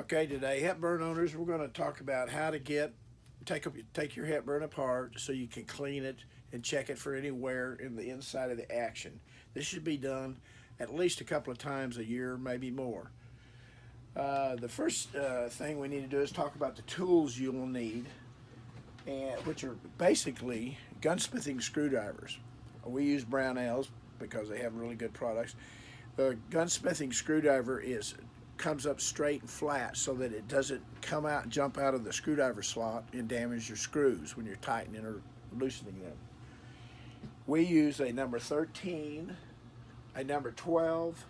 Okay, today, Hepburn owners, we're going to talk about how to take your Hepburn apart so you can clean it and check it for any wear in the inside of the action. This should be done at least a couple of times a year, maybe more. The first thing we need to do is talk about the tools you will need, which are basically gunsmithing screwdrivers. We use Brownells because they have really good products. The gunsmithing screwdriver comes up straight and flat so that it doesn't come out and jump out of the screwdriver slot and damage your screws when you're tightening or loosening them. We use a number 13, a number 12,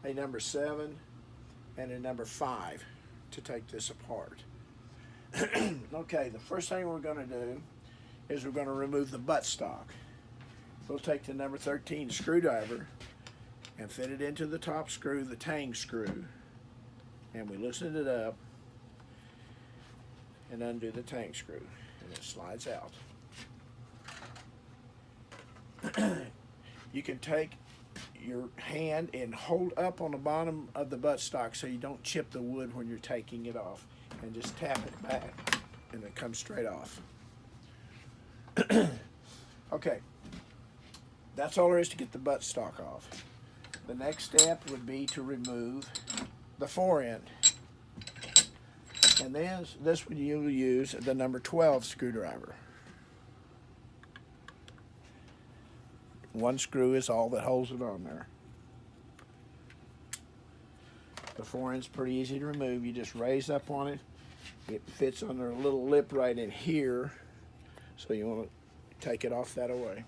a number 7, and a number 5 to take this apart. Okay, the first thing we're going to do is we're going to remove the buttstock. We'll take the number 13 screwdriver and fit it into the top screw, the tang screw, and we loosen it up and undo the tang screw, and it slides out. You can take your hand and hold up on the bottom of the buttstock so you don't chip the wood when you're taking it off, and just tap it back and it comes straight off. Okay, that's all there is to get the buttstock off. The next step would be to remove the forend. And then this one you'll use the number 12 screwdriver. One screw is all that holds it on there. The forend's pretty easy to remove. You just raise up on it. It fits under a little lip right in here. So you want to take it off that away.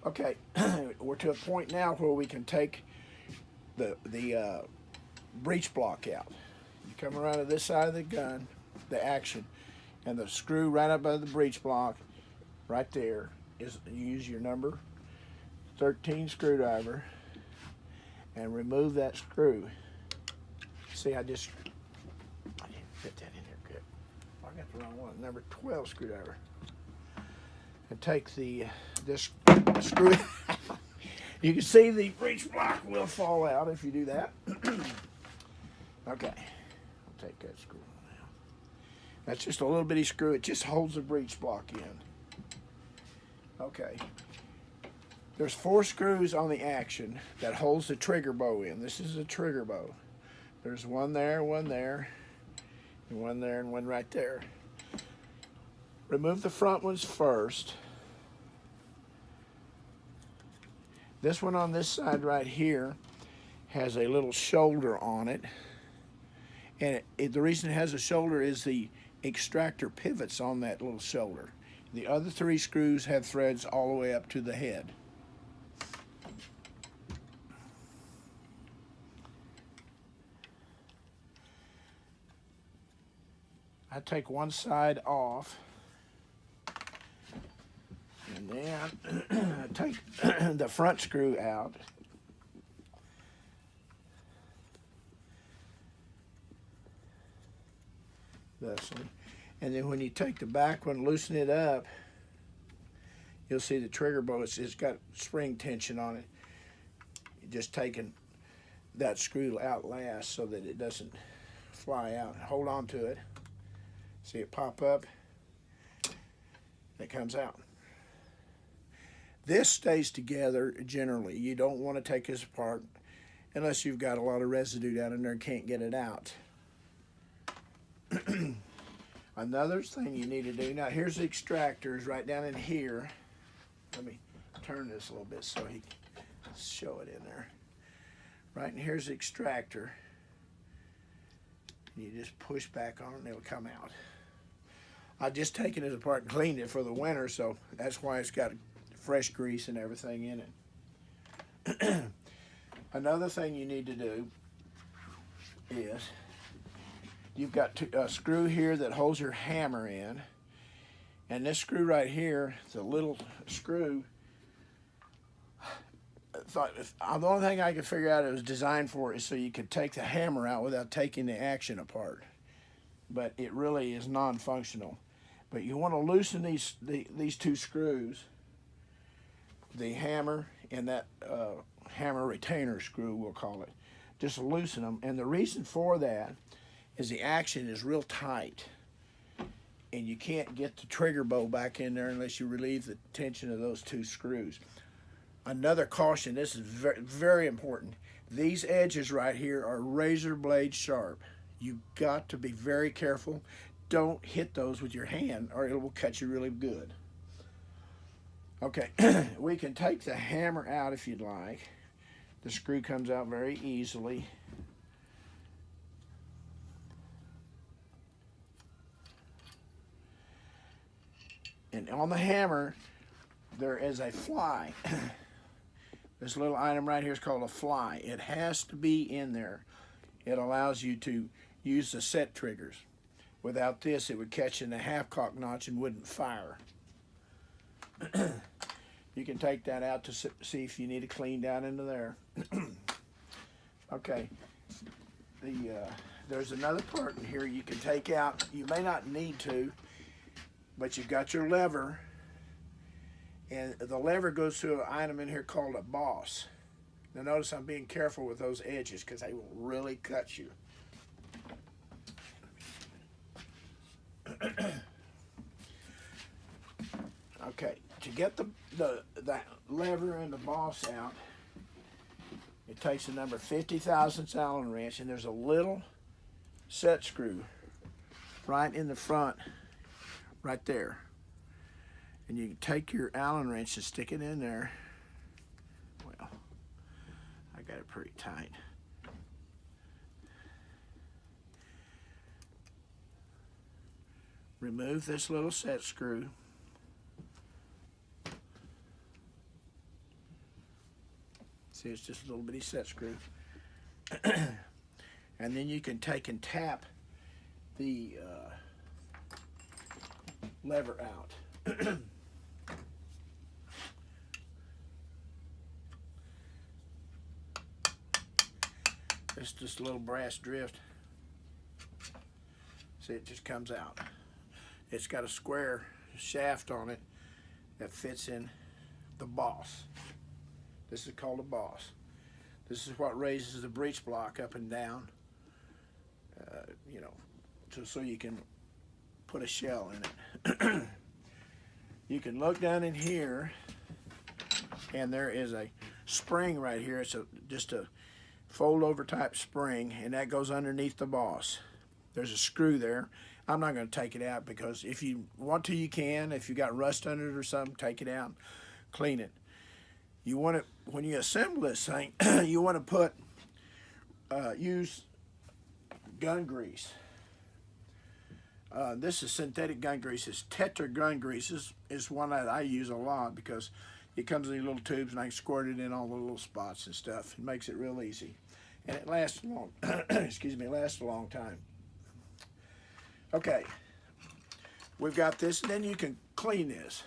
Okay, we're to a point now where we can take the breech block out. You come around to this side of the gun, the action, and the screw right above the breech block, right there, is you use your number 13 screwdriver and remove that screw. See, I didn't fit that in there good. I got the wrong one. Number 12 screwdriver. And take this screw. You can see the breech block will fall out if you do that. Okay, I'll take that screw out. That's just a little bitty screw. It just holds the breech block in. Okay. There's 4 screws on the action that holds the trigger bow in. This is a trigger bow. There's one there, and one there, and one right there. Remove the front ones first. This one on this side right here has a little shoulder on it. And the reason it has a shoulder is the extractor pivots on that little shoulder. The other 3 screws have threads all the way up to the head. I take one side off. And then take the front screw out. Thusly. And then when you take the back one, loosen it up, you'll see the trigger bow, it's got spring tension on it. You're just taking that screw out last so that it doesn't fly out. Hold on to it. See it pop up. It comes out. This stays together generally. You don't want to take this apart unless you've got a lot of residue down in there and can't get it out. Another thing you need to do, now here's the extractors right down in here. Let me turn this a little bit so he can show it in there. Right, and here's the extractor. You just push back on it and it'll come out. I've just taken it apart and cleaned it for the winter, so that's why it's got fresh grease and everything in it. Another thing you need to do is you've got a screw here that holds your hammer in, and this screw right here, the little screw, the only thing I could figure out it was designed for is so you could take the hammer out without taking the action apart, but it really is non-functional. But you want to loosen these 2 screws, the hammer and that hammer retainer screw, we'll call it, just loosen them. And the reason for that is the action is real tight, and you can't get the trigger bow back in there unless you relieve the tension of those two screws. Another caution, this is very, very important. These edges right here are razor blade sharp. You've got to be very careful. Don't hit those with your hand or it will cut you really good. Okay, we can take the hammer out if you'd like. The screw comes out very easily. And on the hammer, there is a fly. This little item right here is called a fly. It has to be in there. It allows you to use the set triggers. Without this, it would catch in the half-cock notch and wouldn't fire. You can take that out to see if you need to clean down into there. Okay. There's another part in here you can take out. You may not need to, but you've got your lever. And the lever goes to an item in here called a boss. Now notice I'm being careful with those edges because they will really cut you. Okay, to get the lever and the boss out, it takes a number 50 thousandths Allen wrench, and there's a little set screw right in the front, right there. And you can take your Allen wrench and stick it in there. Well, I got it pretty tight. Remove this little set screw. See, it's just a little bitty set screw. And then you can take and tap the lever out. It's just a little brass drift. See, it just comes out. It's got a square shaft on it that fits in the boss. This is called a boss. This is what raises the breech block up and down, you know, so you can put a shell in it. You can look down in here, and there is a spring right here. It's just a fold over type spring, and that goes underneath the boss. There's a screw there. I'm not going to take it out because if you want to, you can. If you got rust under it or something, take it out, clean it. You want it when you assemble this thing. You want to use gun grease. This is synthetic gun grease. It's Tetra gun grease. Is one that I use a lot because it comes in these little tubes and I can squirt it in all the little spots and stuff. It makes it real easy, and it lasts long. Excuse me, it lasts a long time. Okay, we've got this, and then you can clean this.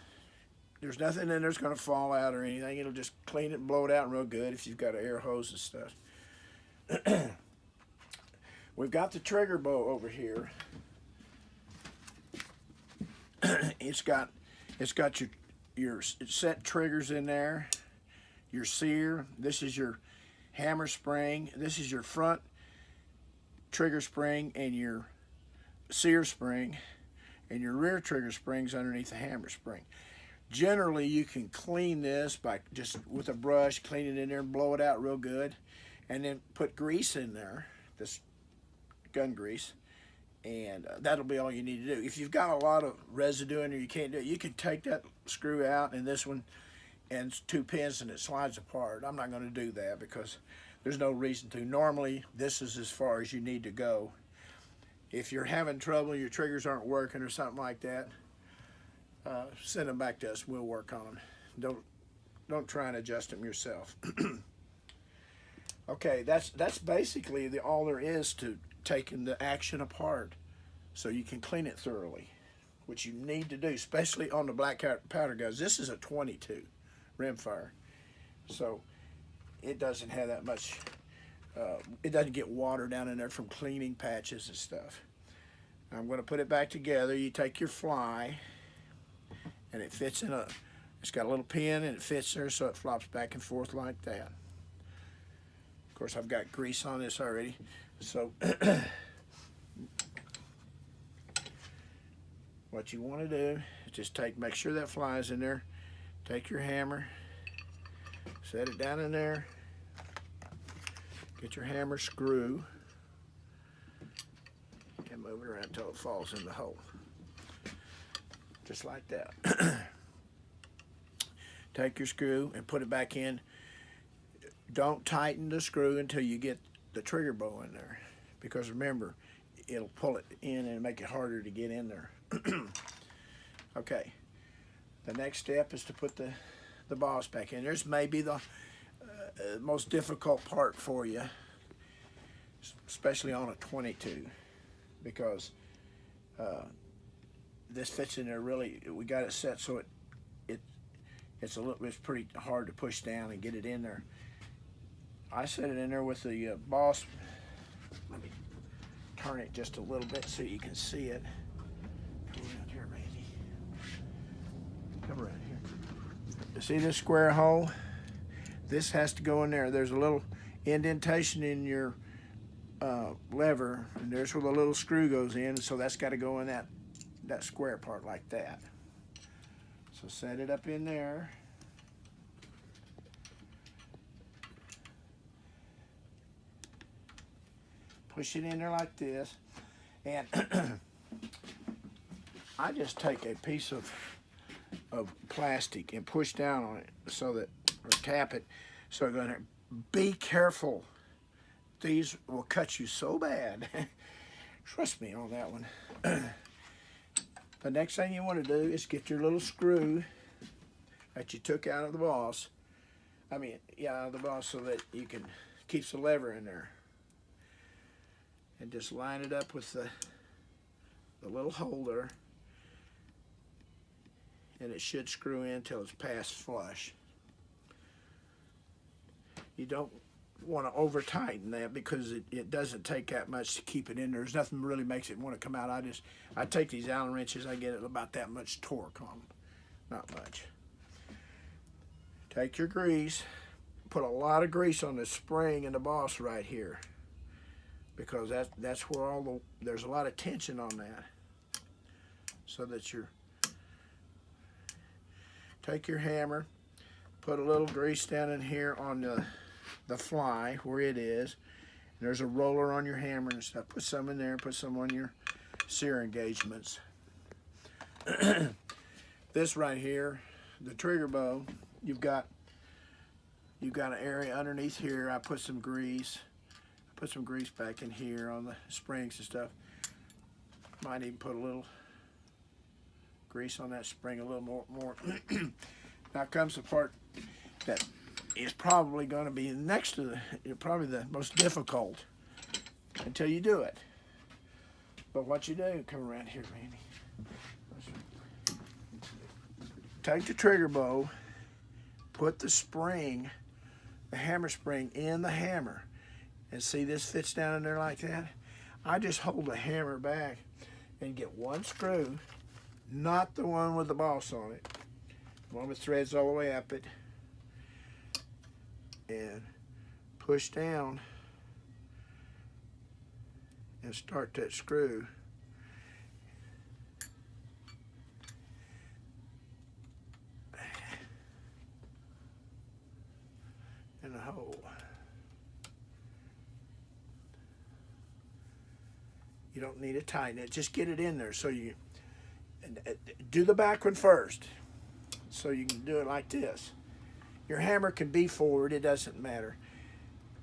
There's nothing in there that's going to fall out or anything. It'll just clean it and blow it out real good if you've got an air hose and stuff. We've got the trigger bow over here. It's got your set triggers in there, your sear. This is your hammer spring. This is your front trigger spring and your sear spring, and your rear trigger springs underneath the hammer spring. Generally, you can clean this by just with a brush, clean it in there and blow it out real good, and then put grease in there, this gun grease, and that'll be all you need to do. If you've got a lot of residue in there, you can't do it. You can take that screw out and this one and two pins and it slides apart. I'm not going to do that because there's no reason to. Normally, this is as far as you need to go. If you're having trouble, your triggers aren't working or something like that, send them back to us. We'll work on them. Don't try and adjust them yourself. Okay, that's basically all there is to taking the action apart, so you can clean it thoroughly, which you need to do, especially on the black powder guns. This is a 22 rimfire, so it doesn't have that much. It doesn't get water down in there from cleaning patches and stuff. I'm going to put it back together. You take your fly, and it fits in it's got a little pin, and it fits there, so it flops back and forth like that. Of course, I've got grease on this already. So what you want to do is just make sure that flies in there. Take your hammer, set it down in there. Get your hammer screw and move it around until it falls in the hole. Just like that. Take your screw and put it back in. Don't tighten the screw until you get the trigger bow in there, because remember, it'll pull it in and make it harder to get in there. Okay, the next step is to put the boss back in. There's maybe the most difficult part for you, especially on a 22, because this fits in there really. We got it set so it's pretty hard to push down and get it in there. I set it in there with the boss. Let me turn it just a little bit so you can see it. Come around here, Randy. Come around here. You see this square hole? This has to go in there. There's a little indentation in your lever, and there's where the little screw goes in, so that's got to go in that square part like that. So set it up in there. Push it in there like this, and I just take a piece of plastic and push down on it so that, or tap it, so it's gonna be careful. These will cut you so bad. Trust me on that one. The next thing you want to do is get your little screw that you took out of the boss. Out of the boss, so that you can keep the lever in there. And just line it up with the little holder, and it should screw in till it's past flush. You don't want to over tighten that, because it doesn't take that much to keep it in there. There's nothing really makes it want to come out. I take these Allen wrenches, I get about that much torque on them, not much. Take your grease, put a lot of grease on the spring and the boss right here, because that's where there's a lot of tension on that, so that take your hammer, put a little grease down in here on the fly where it is, and there's a roller on your hammer and stuff. Put some in there, put some on your sear engagements. This right here, the trigger bow, you've got an area underneath here. I put some grease. Put some grease back in here on the springs and stuff. Might even put a little grease on that spring, a little more. Now comes the part that is probably going to be next to probably the most difficult until you do it. But what you do, come around here, Randy. Take the trigger bow, put the spring, the hammer spring, in the hammer. And see, this fits down in there like that. I just hold the hammer back and get one screw, not the one with the boss on it, one with threads all the way up it, and push down and start that screw. In the hole. You don't need to tighten it. Just get it in there. So you do the back one first. So you can do it like this. Your hammer can be forward. It doesn't matter.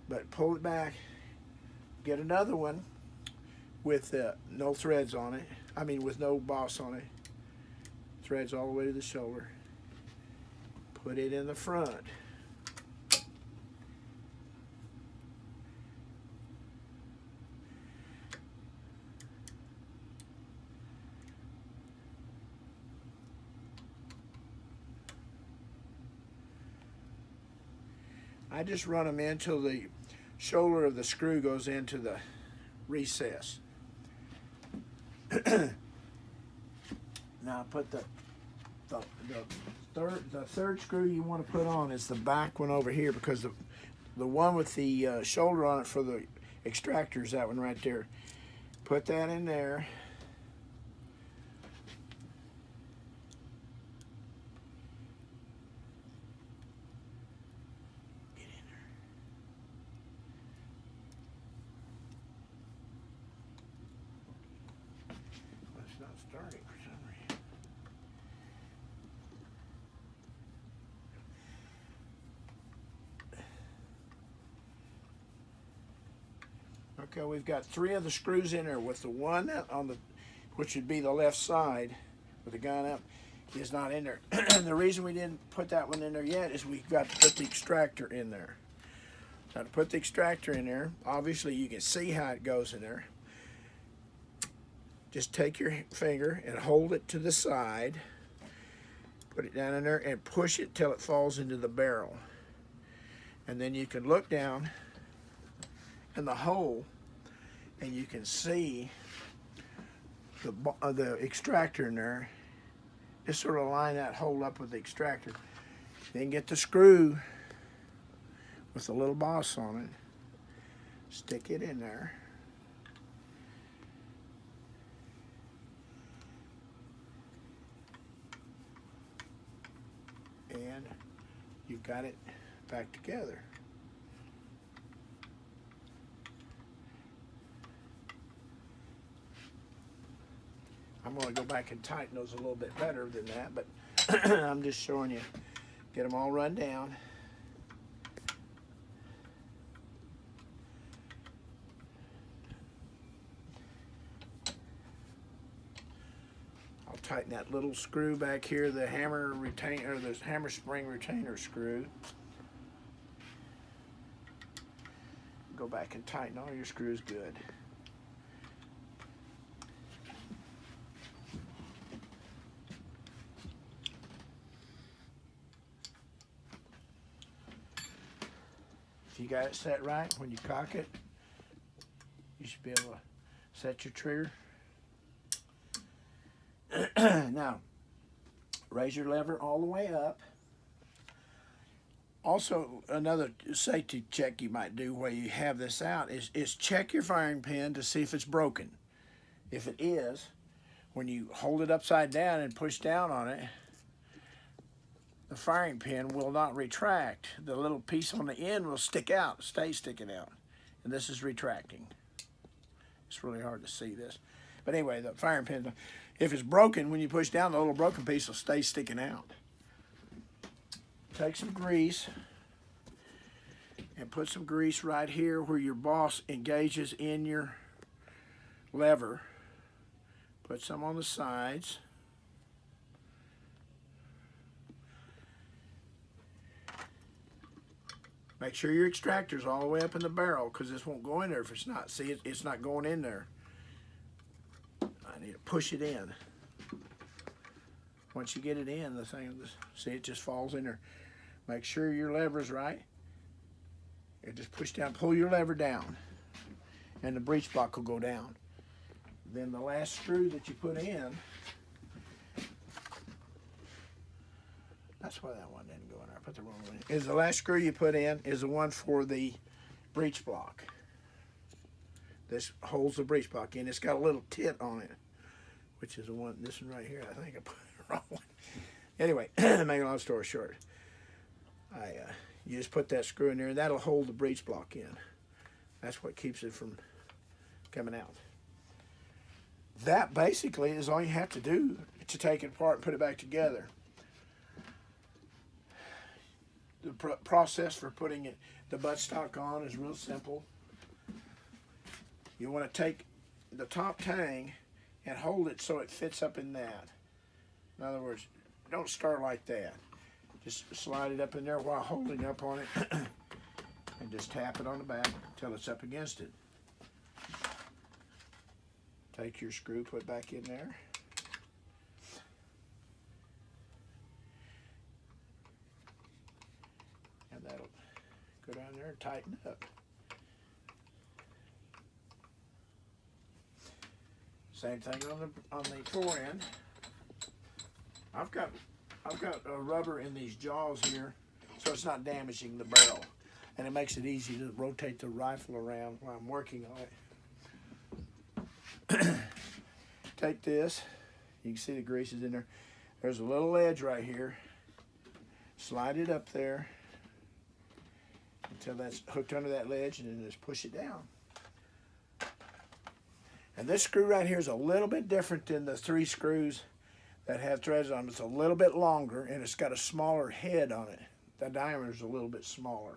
But pull it back. Get another one with no threads on it. With no boss on it. Threads all the way to the shoulder. Put it in the front. I just run them in till the shoulder of the screw goes into the recess. Now put the third screw you want to put on is the back one over here, because the one with the shoulder on it for the extractor is that one right there. Put that in there. Get in there. Well, it's not starting for some reason. Okay, we've got 3 of the screws in there with the one on the, which would be the left side with the gun up, is not in there. And the reason we didn't put that one in there yet is we've got to put the extractor in there. Now to put the extractor in there, obviously you can see how it goes in there. Just take your finger and hold it to the side, put it down in there and push it till it falls into the barrel. And then you can look down in the hole and you can see the extractor in there. Just sort of line that hole up with the extractor. Then get the screw with the little boss on it. Stick it in there. And you've got it back together. I'm going to go back and tighten those a little bit better than that, but I'm just showing you. Get them all run down. I'll tighten that little screw back here, the hammer retainer, or the hammer spring retainer screw. Go back and tighten all your screws good. If you got it set right, when you cock it, you should be able to set your trigger. Now, raise your lever all the way up. Also, another safety check you might do while you have this out is check your firing pin to see if it's broken. If it is, when you hold it upside down and push down on it, the firing pin will not retract. The little piece on the end will stick out, stay sticking out. And this is retracting. It's really hard to see this. But anyway, the firing pin, if it's broken, when you push down, the little broken piece will stay sticking out. Take some grease and put some grease right here where your boss engages in your lever. Put some on the sides. Make sure your extractor's all the way up in the barrel, because this won't go in there if it's not. See, it's not going in there. I need to push it in. Once you get it in, the thing, see, it just falls in there. Make sure your lever's right. And just push down, pull your lever down, and the breech block will go down. Then the last screw that you put in, that's why that one didn't go in there. I put the wrong one in. Is the last screw you put in is the one for the breech block. This holds the breech block in. It's got a little tit on it, which is the one, this one right here. I think I put the wrong one. Anyway, to make a long story short, you just put that screw in there, and that'll hold the breech block in. That's what keeps it from coming out. That basically is all you have to do to take it apart and put it back together. The process for putting the buttstock on is real simple. You want to take the top tang and hold it so it fits up in that. In other words, don't start like that. Just slide it up in there while holding up on it and just tap it on the back until it's up against it. Take your screw, put it back in there. And that'll go down there and tighten up. Same thing on the fore end. I've got rubber in these jaws here, so it's not damaging the barrel. and it makes it easy to rotate the rifle around while I'm working on it. Take this, you can see the grease is in there. There's a little edge right here. Slide it up there until that's hooked under that ledge, and then just push it down. And this screw right here is a little bit different than the 3 screws that have threads on them. It's a little bit longer, and it's got a smaller head on it. The diameter is a little bit smaller.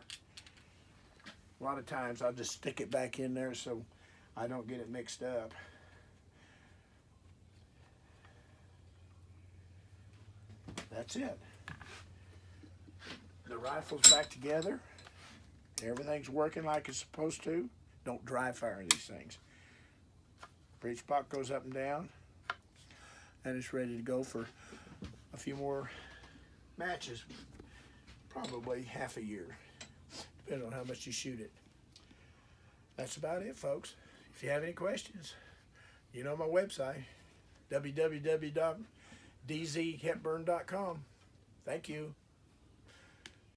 A lot of times I'll just stick it back in there so I don't get it mixed up. That's it. The rifle's back together. Everything's working like it's supposed to. Don't dry fire these things. Breech block goes up and down, and it's ready to go for a few more matches, probably half a year, depending on how much you shoot it. That's about it, folks. If you have any questions, you know my website, www.dzhepburn.com. Thank you.